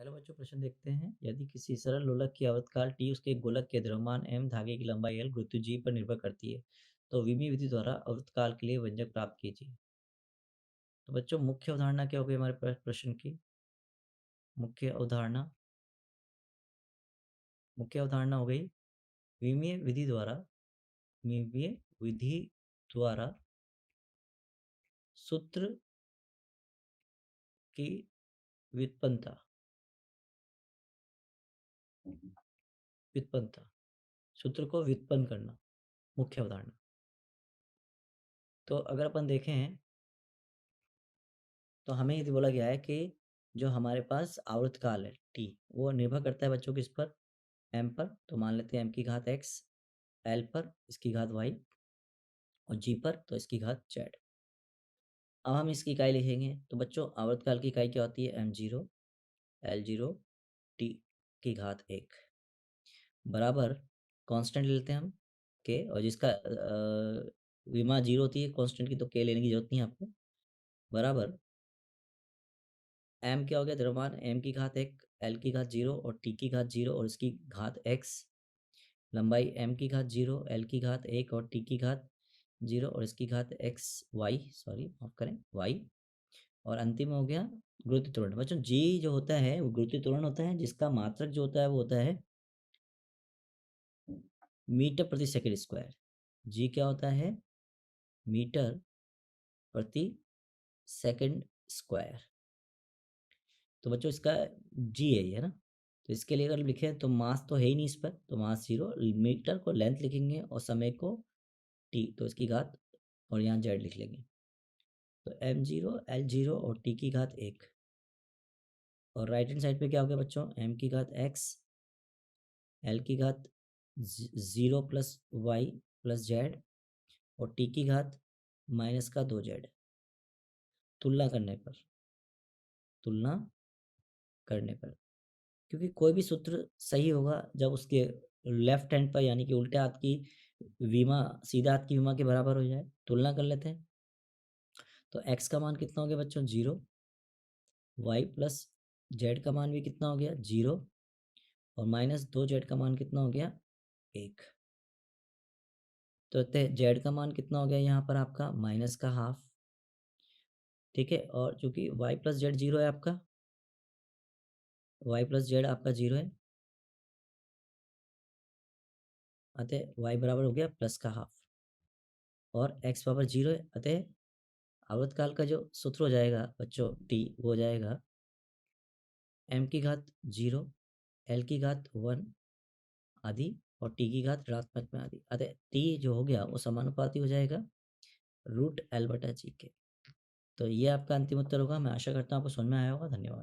Hello बच्चों, प्रश्न देखते हैं। यदि किसी सरल लोलक की आवर्तकाल टी उसके गोलक के द्रव्यमान m धागे की लंबाई l गुरुत्व g पर निर्भर करती है, तो विमीय विधि द्वारा आवर्तकाल के लिए व्यंजक प्राप्त कीजिए। तो बच्चों, मुख्य अवधारणा क्या होगी हमारे प्रश्न की? मुख्य अवधारणा हो गई विमीय विधि द्वारा विमीय विधि द्वारा सूत्र की व्युत्पन्नता व्युत्पन्नता सूत्र को व्युत्पन्न करना मुख्य अवधारणा। तो अगर अपन देखें तो हमें यदि बोला गया है कि जो हमारे पास आवर्तकाल है टी, वो निर्भर करता है बच्चों किस पर? एम पर। तो मान लेते हैं एम की घात एक्स, एल पर इसकी घात वाई और जी पर तो इसकी घात जेड। अब हम इसकी इकाई लिखेंगे तो बच्चों आवर्तकाल की इकाई क्या होती है? M zero L zero T की घात एक बराबर कांस्टेंट ले लेते हैं हम के, और जिसका विमा जीरो होती है कांस्टेंट की, तो के लेने की जरूरत नहीं है आपको। बराबर एम क्या हो गया? द्रव्यमान एम की घात एक, एल की घात जीरो और टी की घात जीरो और इसकी घात एक्स। लंबाई एम की घात जीरो, एल की घात एक और टी की घात जीरो और इसकी घात एक्स वाई, सॉरी माफ करें वाई। और अंतिम हो गया गुरुत्व त्वरण। बच्चों जी जो होता है वो गुरुत्व त्वरण होता है, जिसका मात्रक जो होता है वो होता है मीटर प्रति सेकंड स्क्वायर। जी क्या होता है? मीटर प्रति सेकंड स्क्वायर। तो बच्चों इसका जी है ये ना। तो इसके लिए अगर लिखें तो मास तो है ही नहीं इस पर, तो मास जीरो, मीटर को लेंथ लिखेंगे और समय को टी, तो इसकी घात और यहाँ जेड लिख लेंगे। तो एम जीरो एल जीरो और टी की घात एक, और राइट हैंड साइड पे क्या हो गया बच्चों? एम की घात एक्स, एल की घात zero plus y plus z और टी की घात माइनस का दो जेड। तुलना करने पर तुलना करने पर क्योंकि कोई भी सूत्र सही होगा जब उसके लेफ्ट हैंड पर यानी कि उल्टे हाथ की विमा सीधे हाथ की विमा के बराबर हो जाए। तुलना कर लेते हैं तो x का मान कितना हो गया बच्चों? जीरो। y प्लस जेड का मान भी कितना हो गया? जीरो। और माइनस दो जेड का मान कितना हो गया? एक। तो जेड का मान कितना हो गया यहाँ पर आपका? माइनस का हाफ। ठीक है, और चूंकि y प्लस जेड जीरो है आपका, y प्लस जेड आपका जीरो है, अतः y बराबर हो गया प्लस का हाफ और x बराबर जीरो है। अतः आवर्तकाल का जो सूत्र हो जाएगा बच्चों टी, वो हो जाएगा m की घात जीरो, l की घात वन आदि और टी की घात ऋणात्मक में आदि। अतः टी जो हो गया वो समानुपाती हो जाएगा रूट एल बटा जी के। तो ये आपका अंतिम उत्तर होगा। मैं आशा करता हूँ आपको समझ में आया होगा। धन्यवाद।